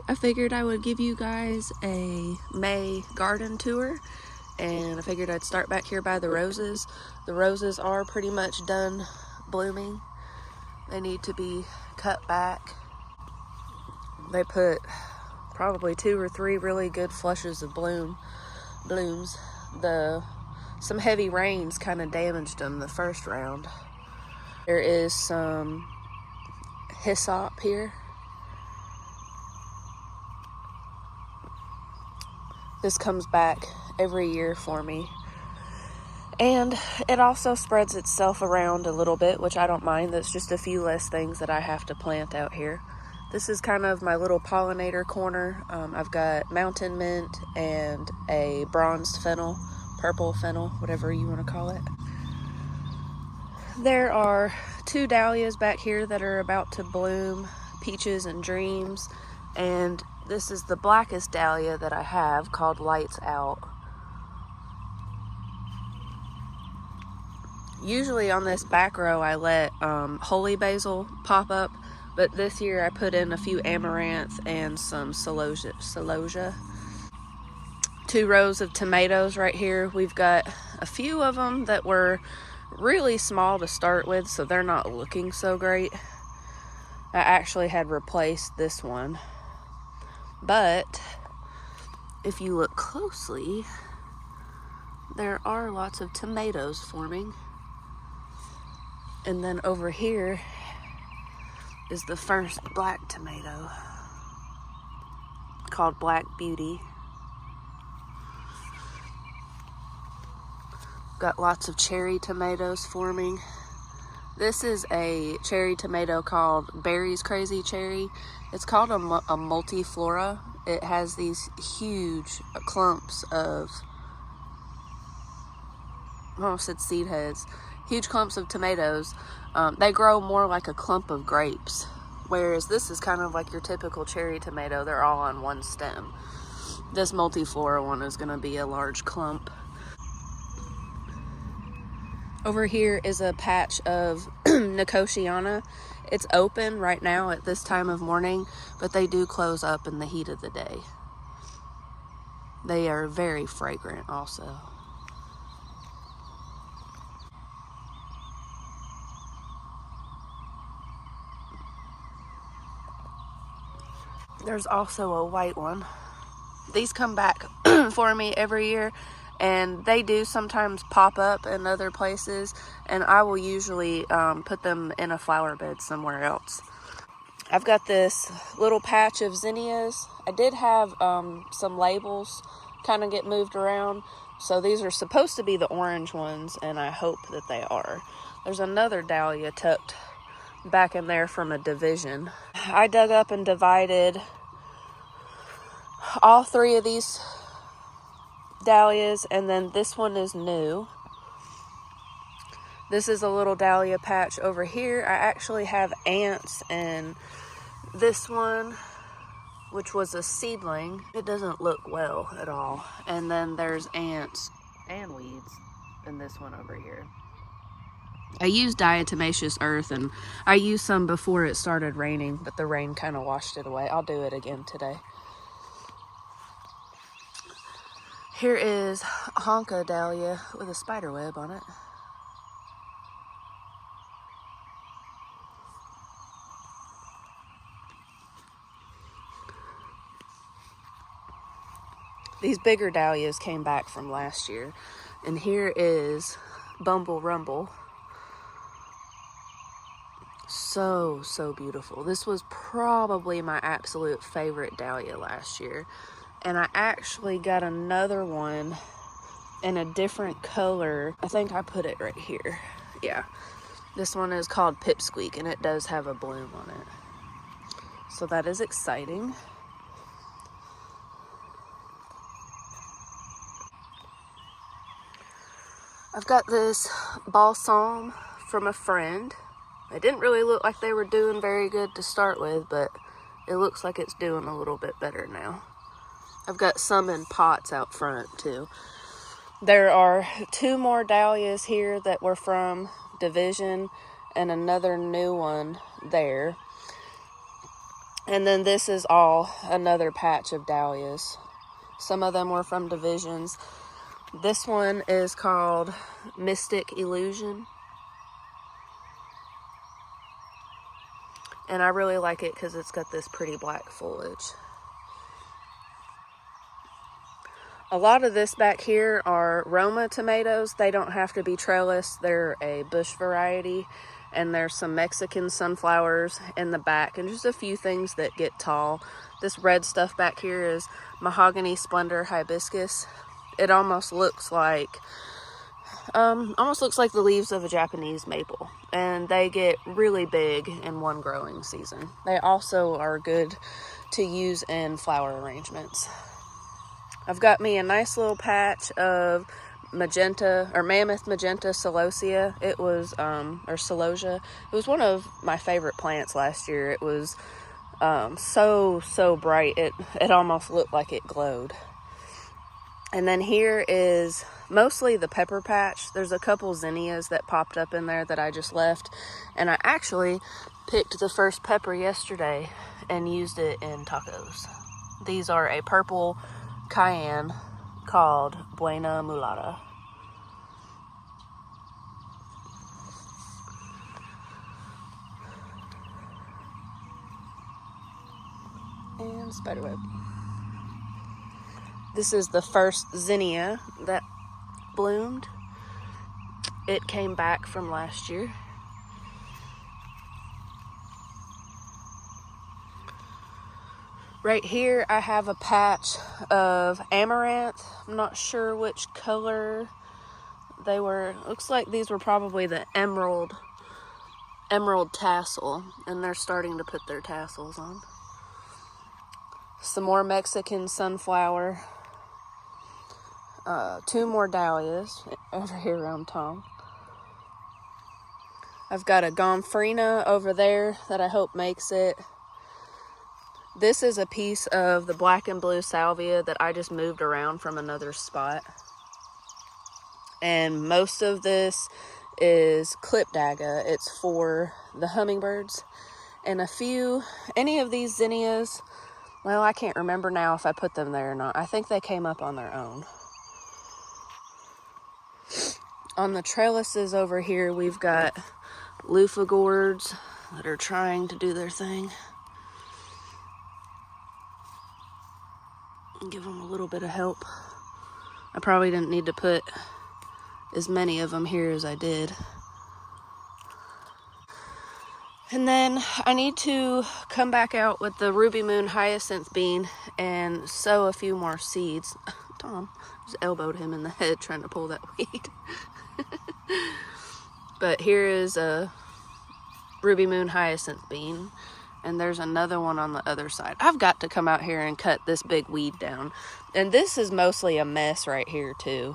I figured I would give you guys a May garden tour, and I figured I'd start back here by the roses. The roses are pretty much done blooming. They need to be cut back. They put probably 2 or 3 really good flushes of blooms. Some heavy rains kind of damaged them the first round. There is some hyssop here. This comes back every year for me. And it also spreads itself around a little bit, which I don't mind. That's just a few less things that I have to plant out here. This is kind of my little pollinator corner. I've got mountain mint and a bronzed fennel, purple fennel, whatever you want to call it. There are 2 dahlias back here that are about to bloom, Peaches and Dreams, and this is the blackest dahlia that I have, called Lights Out. Usually on this back row I let holy basil pop up, but this year I put in a few amaranth and some celosia. 2 rows of tomatoes right here. We've got a few of them that were really small to start with, so they're not looking so great. I actually had replaced this one, but if you look closely, there are lots of tomatoes forming. And then over here is the first black tomato, called Black Beauty. Got lots of cherry tomatoes forming. This is a cherry tomato called Barry's Crazy Cherry. It's called a multiflora. It has these huge clumps of, I almost said seed heads, huge clumps of tomatoes. They grow more like a clump of grapes, whereas this is kind of like your typical cherry tomato. They're all on one stem. This multiflora one is going to be a large clump. Over here is a patch of Nicotiana. It's open right now at this time of morning, but they do close up in the heat of the day. They are very fragrant also. There's also a white one. These come back for me every year, and they do sometimes pop up in other places, and I will usually put them in a flower bed somewhere else. I've got this little patch of zinnias. I did have some labels kind of get moved around, so these are supposed to be the orange ones, and I hope that they are. There's another dahlia tucked back in there from a division. I dug up and divided all 3 of these dahlias, and then this one is new. This is a little dahlia patch over here. I actually have ants in this one, which was a seedling. It doesn't look well at all. And then there's ants and weeds in this one over here. I used diatomaceous earth, and I used some before it started raining, but the rain kind of washed it away. I'll do it again today. Here is Honka Dahlia with a spider web on it. These bigger dahlias came back from last year. And here is Bumble Rumble. So beautiful. This was probably my absolute favorite dahlia last year. And I actually got another one in a different color. I think I put it right here. Yeah. This one is called Pipsqueak, and it does have a bloom on it. So that is exciting. I've got this balsam from a friend. It didn't really look like they were doing very good to start with, but it looks like it's doing a little bit better now. I've got some in pots out front too. There are 2 more dahlias here that were from Division and another new one there. And then this is all another patch of dahlias. Some of them were from divisions. This one is called Mystic Illusion. And I really like it because it's got this pretty black foliage. A lot of this back here are Roma tomatoes. They don't have to be trellis. They're a bush variety. And there's some Mexican sunflowers in the back and just a few things that get tall. This red stuff back here is Mahogany Splendor hibiscus. It almost looks like the leaves of a Japanese maple, and they get really big in one growing season. They also are good to use in flower arrangements. I've got me a nice little patch of magenta or mammoth magenta celosia. It was or celosia. It was one of my favorite plants last year. It was so bright. It almost looked like it glowed. And then here is mostly the pepper patch. There's a couple zinnias that popped up in there that I just left, and I actually picked the first pepper yesterday and used it in tacos. These are a purple cayenne called Buena Mulata. And spiderweb. This is the first zinnia that bloomed. It came back from last year. Right here I have a patch of amaranth. I'm not sure which color they were. Looks like these were probably the emerald tassel, and they're starting to put their tassels on. Some more Mexican sunflower. 2 more dahlias over here around Tom. I've got a gomphrena over there that I hope makes it. This is a piece of the black and blue salvia that I just moved around from another spot. And most of this is clipdaga. It's for the hummingbirds. And any of these zinnias, well, I can't remember now if I put them there or not. I think they came up on their own. On the trellises over here, we've got loofah gourds that are trying to do their thing. Give them a little bit of help. I probably didn't need to put as many of them here as I did. And then I need to come back out with the Ruby Moon hyacinth bean and sow a few more seeds. Tom just elbowed him in the head trying to pull that weed. But here is a Ruby Moon hyacinth bean, and there's another one on the other side. I've got to come out here and cut this big weed down. And this is mostly a mess right here too.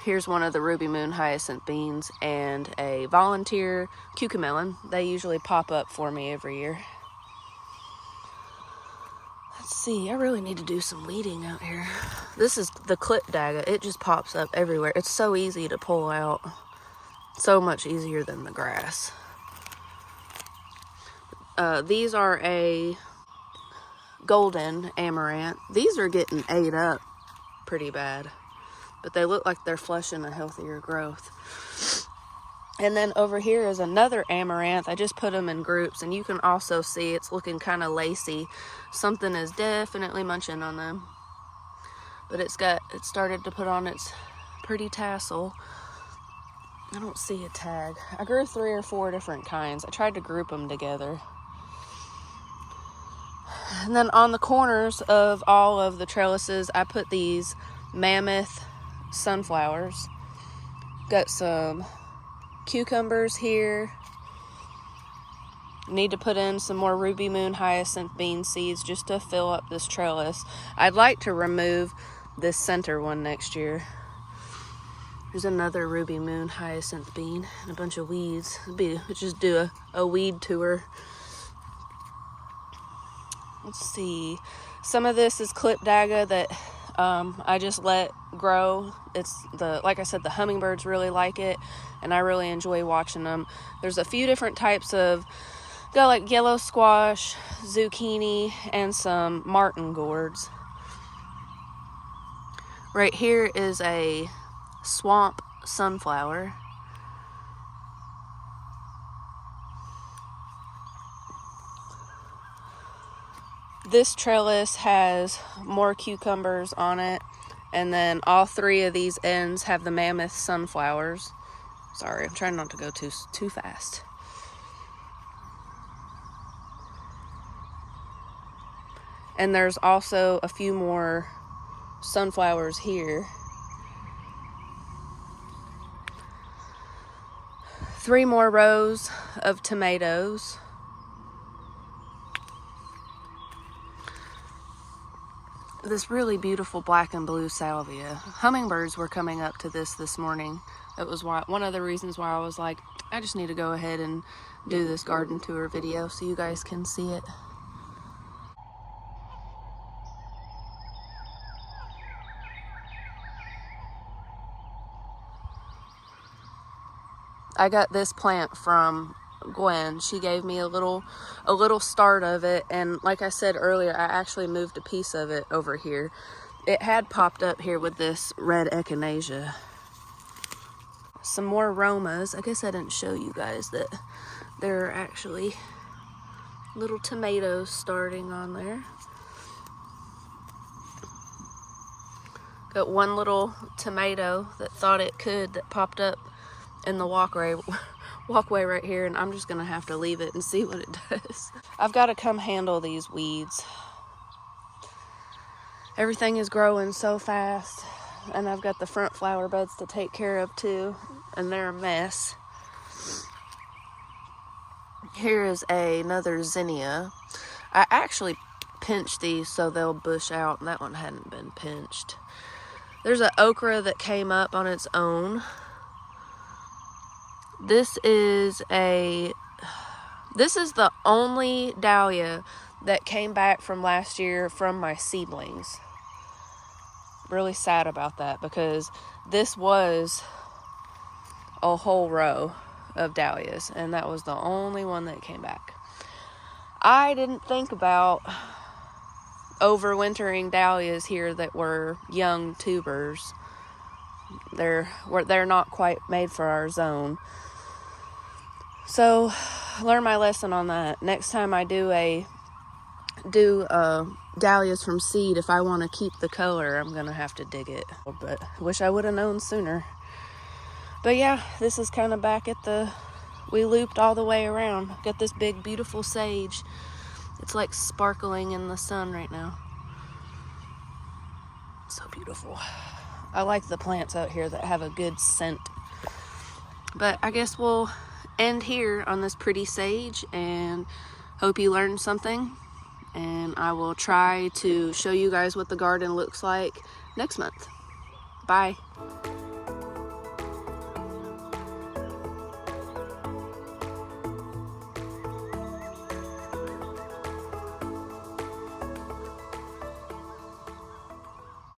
Here's one of the Ruby Moon hyacinth beans and a volunteer cucamelon. They usually pop up for me every year. Let's see, I really need to do some weeding out here. This is the clipdaga. It just pops up everywhere. It's so easy to pull out. So much easier than the grass. These are a golden amaranth. These are getting ate up pretty bad, but they look like they're flushing a healthier growth. And then over here is another amaranth. I just put them in groups, and you can also see it's looking kind of lacy. Something is definitely munching on them. But it started to put on its pretty tassel. I don't see a tag. I grew 3 or 4 different kinds. I tried to group them together. And then on the corners of all of the trellises, I put these mammoth sunflowers. Got some cucumbers here. Need to put in some more Ruby Moon hyacinth bean seeds just to fill up this trellis. I'd like to remove this center one next year. There's another Ruby Moon hyacinth bean and a bunch of weeds. Just do a weed tour. Let's see. Some of this is clipdaga that I just let grow. Like I said, the hummingbirds really like it, and I really enjoy watching them. There's a few different types of Got like yellow squash, zucchini, and some martin gourds. Right here is a swamp sunflower. This trellis has more cucumbers on it, and then all three of these ends have the mammoth sunflowers. Sorry, I'm trying not to go too fast. And there's also a few more sunflowers here. 3 more rows of tomatoes. This really beautiful black and blue salvia. Hummingbirds were coming up to this morning. That was one of the reasons why I was like, I just need to go ahead and do this garden tour video so you guys can see it. I got this plant from Gwen. She gave me a little start of it, and like I said earlier, I actually moved a piece of it over here. It had popped up here with this red echinacea. Some more aromas. I guess I didn't show you guys that there are actually little tomatoes starting on there. Got one little tomato that thought it could that popped up in the walkway right here, and I'm just gonna have to leave it and see what it does. I've got to come handle these weeds. Everything is growing so fast, and I've got the front flower beds to take care of too, and they're a mess. Here is another zinnia. I actually pinched these so they'll bush out, and that one hadn't been pinched. There's an okra that came up on its own. This is the only dahlia that came back from last year from my seedlings. Really sad about that, because this was a whole row of dahlias, and that was the only one that came back. I didn't think about overwintering dahlias here that were young tubers. They're not quite made for our zone. So, learn my lesson on that. Next time I do dahlias from seed, if I want to keep the color, I'm gonna have to dig it. But I wish I would have known sooner. But yeah, this is kind of back at we looped all the way around. Got this big, beautiful sage. It's like sparkling in the sun right now. So beautiful. I like the plants out here that have a good scent. But I guess we'll end here on this pretty sage, and hope you learned something, and I will try to show you guys what the garden looks like next month. Bye.